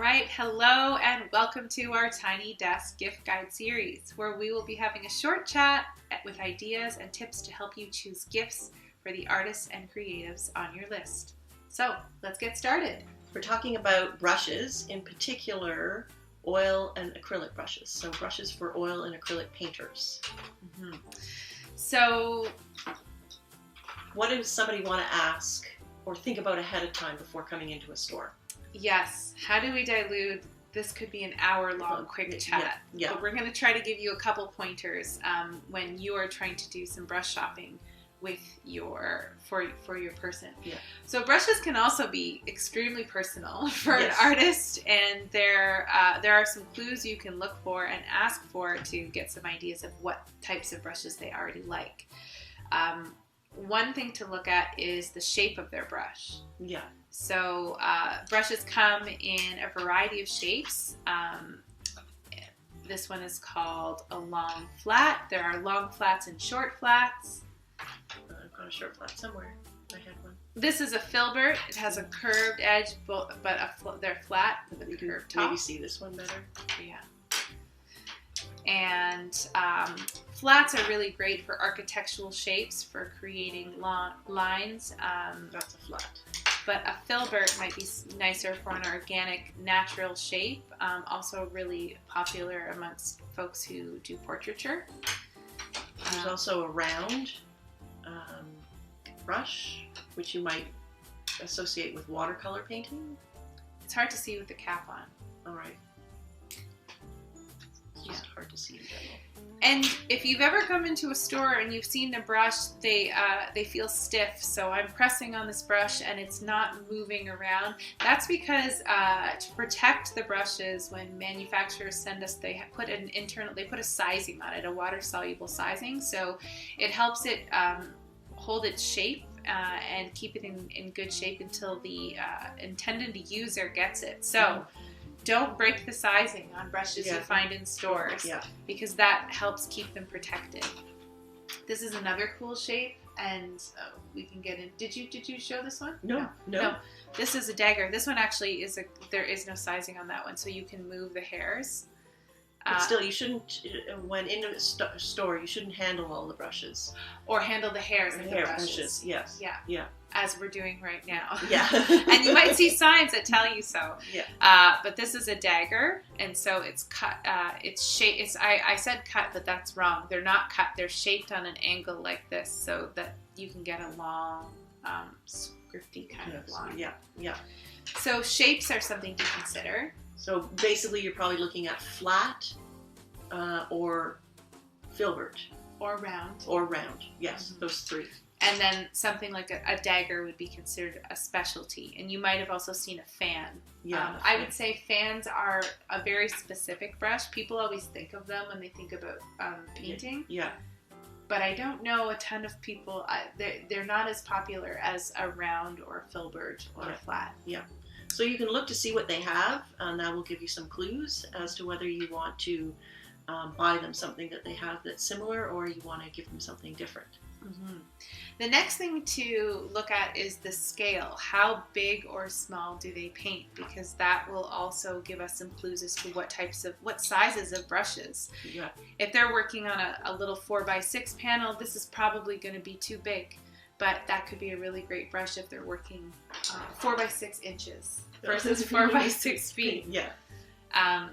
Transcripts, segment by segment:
right, hello and welcome to our Tiny Desk Gift Guide series, where we will be having a short chat with ideas and tips to help you choose gifts for the artists and creatives on your list. So, let's get started. We're talking about brushes, in particular oil and acrylic brushes. So brushes for oil and acrylic painters. Mm-hmm. So, what does somebody want to ask or think about ahead of time before coming into a store? Yes, how do we dilute? This could be an hour-long quick chat. Yeah. But we're going to try to give you a couple pointers when you are trying to do some brush shopping with for your person. Yeah. So brushes can also be extremely personal for an artist, and there are some clues you can look for and ask for to get some ideas of what types of brushes they already like. One thing to look at is the shape of their brush. Yeah. So brushes come in a variety of shapes. This one is called a long flat. There are long flats and short flats. I've got a short flat somewhere. I had one. This is a Filbert. It has a curved edge, but they're flat with a curved top. Maybe see this one better. Yeah. And flats are really great for architectural shapes, for creating long lines. That's a flat. But a Filbert might be nicer for an organic, natural shape. Also really popular amongst folks who do portraiture. There's also a round brush, which you might associate with watercolor painting. It's hard to see with the cap on. All right. It's just hard to see in general. And if you've ever come into a store and you've seen a brush, they feel stiff. So I'm pressing on this brush and it's not moving around. That's because to protect the brushes, when manufacturers send us, they put a sizing on it, a water-soluble sizing. So it helps it hold its shape and keep it in good shape until the intended user gets it. So. Don't break the sizing on brushes you find in stores because that helps keep them protected. This is another cool shape, and we can get in. Did you show this one? No. This is a dagger. This one actually there is no sizing on that one, so you can move the hairs. But still, you shouldn't, when in a store, you shouldn't handle all the brushes. Or handle the hairs of the brushes. Yes. Yeah. As we're doing right now. Yeah. And you might see signs that tell you so. Yeah. But this is a dagger, and so it's cut. It's shaped. I said cut, but that's wrong. They're not cut. They're shaped on an angle like this, so that you can get a long, scripty kind of line. Yeah. So shapes are something to consider. So basically, you're probably looking at flat, or filbert, or round. Yes, those three. And then something like a dagger would be considered a specialty. And you might have also seen a fan. Yeah. I would say fans are a very specific brush. People always think of them when they think about painting. Yeah. But I don't know a ton of people. They're not as popular as a round or a filbert or a flat. Yeah. So you can look to see what they have, and that will give you some clues as to whether you want to buy them something that they have that's similar, or you want to give them something different. Mm-hmm. The next thing to look at is the scale. How big or small do they paint? Because that will also give us some clues as to what sizes of brushes. Yeah. If they're working on a little 4x6 panel, this is probably going to be too big. But that could be a really great brush if they're working 4x6 inches versus 4x6 feet. Yeah.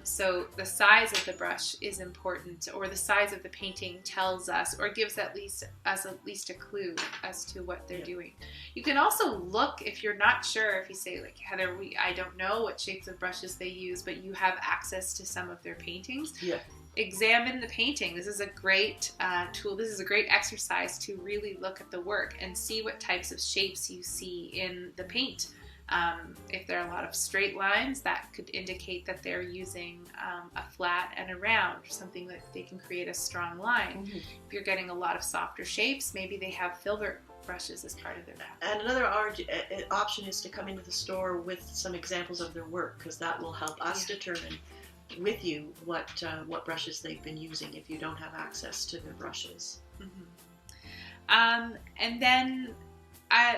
So the size of the brush is important, or the size of the painting tells us, or gives at least a clue as to what they're doing. You can also look, if you're not sure, if you say like, Heather, I don't know what shapes of brushes they use, but you have access to some of their paintings. Yeah. Examine the painting. This is a great tool. This is a great exercise to really look at the work and see what types of shapes you see in the paint. If there are a lot of straight lines, that could indicate that they're using a flat and a round, or something that they can create a strong line. Mm-hmm. If you're getting a lot of softer shapes, maybe they have Filbert brushes as part of their bag. And another option is to come into the store with some examples of their work, because that will help us determine with you what brushes they've been using if you don't have access to their brushes. Mm-hmm. And then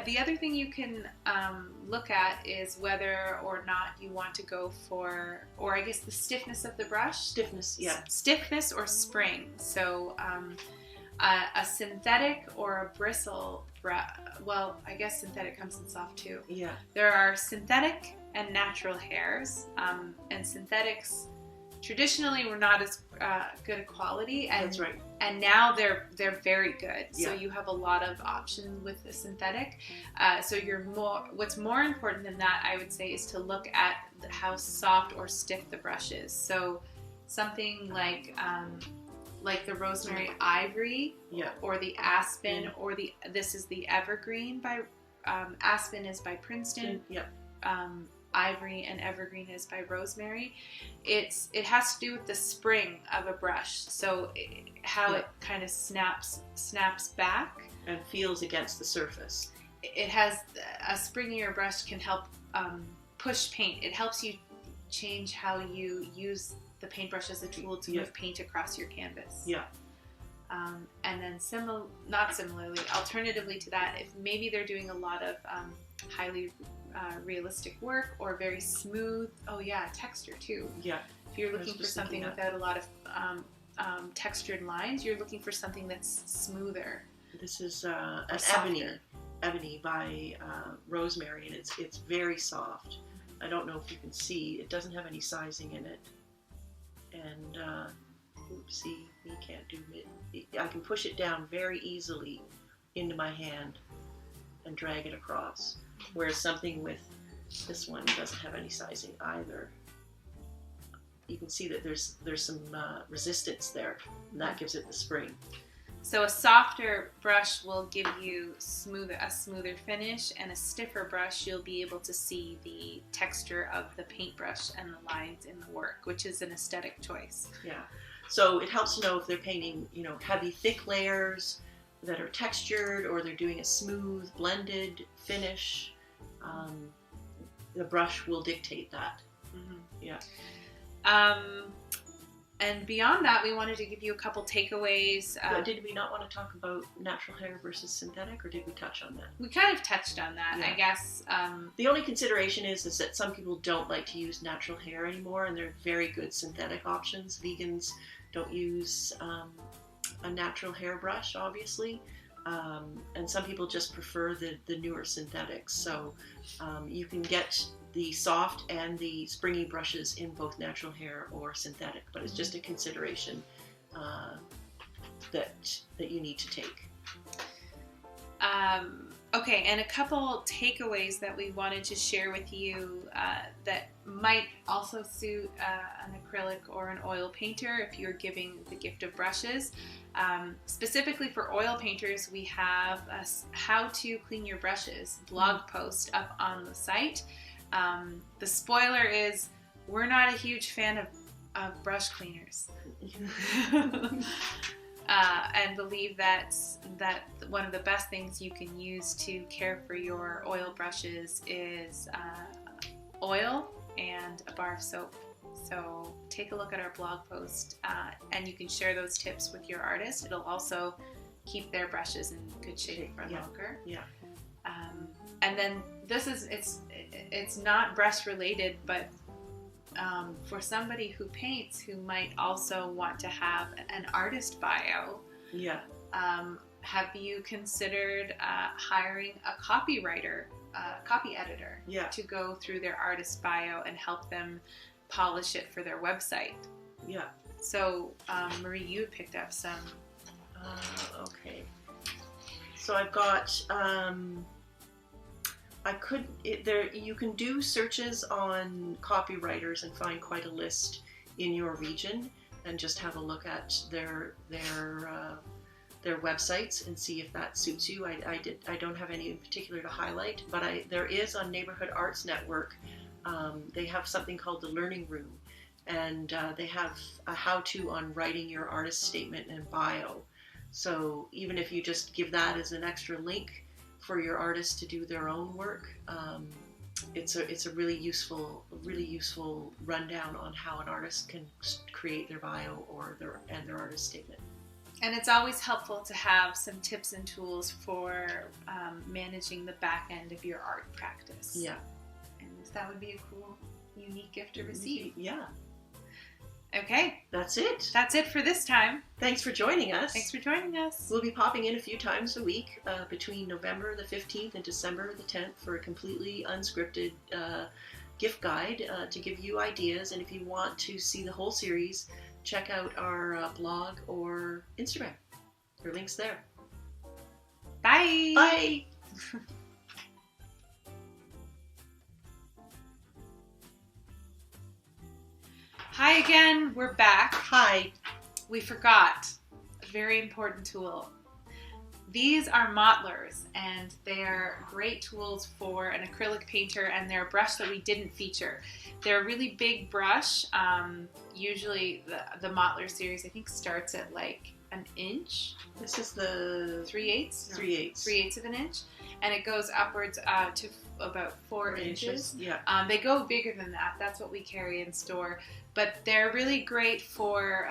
The other thing you can look at is whether or not you want to go for, or I guess the stiffness of the brush. Stiffness, yeah. Stiffness or spring. So a synthetic or a bristle brush. Well, I guess synthetic comes in soft too. Yeah. There are synthetic and natural hairs, and synthetics traditionally were not as good a quality, and that's right. And now they're very good. Yeah. So you have a lot of options with the synthetic. So what's more important than that, I would say, is to look at how soft or stiff the brush is. So something like the Rosemary Ivory, yeah. or the Aspen, or this is the Evergreen by Aspen is by Princeton. Yep. Ivory and Evergreen is by Rosemary. It has to do with the spring of a brush, so how it kind of snaps back and feels against the surface. It has a springier brush can help push paint. It helps you change how you use the paintbrush as a tool to move paint across your canvas. Yeah. And then alternatively to that, if maybe they're doing a lot of highly realistic work or very smooth, texture too. Yeah. If you're looking for something without a lot of textured lines, you're looking for something that's smoother. This is an Ebony by Rosemary, and it's very soft. I don't know if you can see, it doesn't have any sizing in it. And see, you can't do it. I can push it down very easily into my hand and drag it across. Whereas something with this one doesn't have any sizing either. You can see that there's some resistance there, and that gives it the spring. So a softer brush will give you a smoother finish, and a stiffer brush you'll be able to see the texture of the paintbrush and the lines in the work, which is an aesthetic choice. Yeah. So it helps to know if they're painting, heavy, thick layers that are textured, or they're doing a smooth, blended finish. The brush will dictate that. Mm-hmm. Yeah. And beyond that, we wanted to give you a couple takeaways. Did we not want to talk about natural hair versus synthetic, or did we touch on that? We kind of touched on that, I guess. The only consideration is that some people don't like to use natural hair anymore, and they're very good synthetic options. Vegans don't use a natural hair brush, obviously. And some people just prefer the newer synthetics. So you can get the soft and the springy brushes in both natural hair or synthetic, but it's just a consideration that you need to take. Okay, and a couple takeaways that we wanted to share with you that might also suit an acrylic or an oil painter if you're giving the gift of brushes. Specifically for oil painters, we have a how to clean your brushes blog post up on the site. The spoiler is we're not a huge fan of brush cleaners. And believe that one of the best things you can use to care for your oil brushes is oil and a bar of soap. So take a look at our blog post, and you can share those tips with your artist. It'll also keep their brushes in good shape for longer. Yeah. And then it's not brush related, but for somebody who paints who might also want to have an artist bio, have you considered hiring a copywriter, copy editor, to go through their artist bio and help them polish it for their website? Yeah. So Marie, you picked up some. Okay. So I've got. You can do searches on copywriters and find quite a list in your region, and just have a look at their websites and see if that suits you. I don't have any in particular to highlight, but there is on Neighbourhood Arts Network. They have something called the Learning Room, and they have a how-to on writing your artist statement and bio. So even if you just give that as an extra link for your artists to do their own work, it's a really useful rundown on how an artist can create their bio or their artist statement. And it's always helpful to have some tips and tools for managing the back end of your art practice. Yeah. And that would be a cool, unique gift to receive. Yeah. Okay. That's it. That's it for this time. Thanks for joining us. Thanks for joining us. We'll be popping in a few times a week between November the 15th and December the 10th for a completely unscripted gift guide to give you ideas. And if you want to see the whole series, check out our blog or Instagram. There are links there. Bye. Bye. Hi again. We're back. Hi. We forgot a very important tool. These are Mottlers, and they're great tools for an acrylic painter, and they're a brush that we didn't feature. They're a really big brush. Usually the Mottler series, I think, starts at like an inch. This is the 3/8? No, 3/8. 3/8 of an inch. And it goes upwards to about 4 inches. Yeah. They go bigger than that. That's what we carry in store. But they're really great for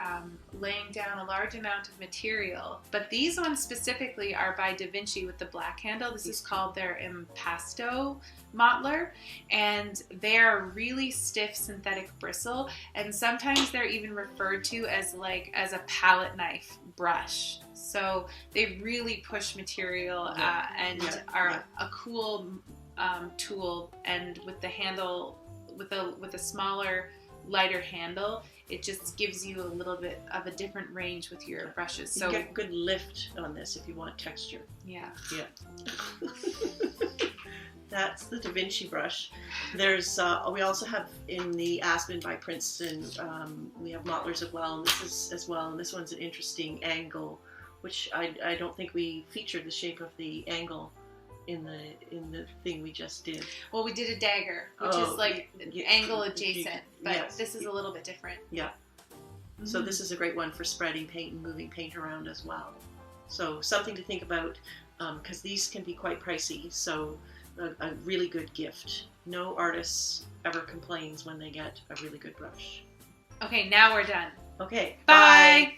laying down a large amount of material. But these ones specifically are by DaVinci with the black handle. This is called their Impasto Mottler. And they're really stiff synthetic bristle. And sometimes they're even referred to as a palette knife brush. So they really push material and are a cool tool. And with the handle, with a smaller, lighter handle, it just gives you a little bit of a different range with your brushes. So you get good lift on this if you want texture. Yeah. That's the DaVinci brush. There's we also have in the Aspen by Princeton. We have Mottlers as well, and this one's an interesting angle, which I don't think we featured the shape of the angle in the thing we just did. Well, we did a dagger, which is angle adjacent, but this is a little bit different. Yeah. Mm-hmm. So this is a great one for spreading paint and moving paint around as well. So something to think about, because these can be quite pricey. So a really good gift. No artist ever complains when they get a really good brush. Okay, now we're done. Okay. Bye. Bye.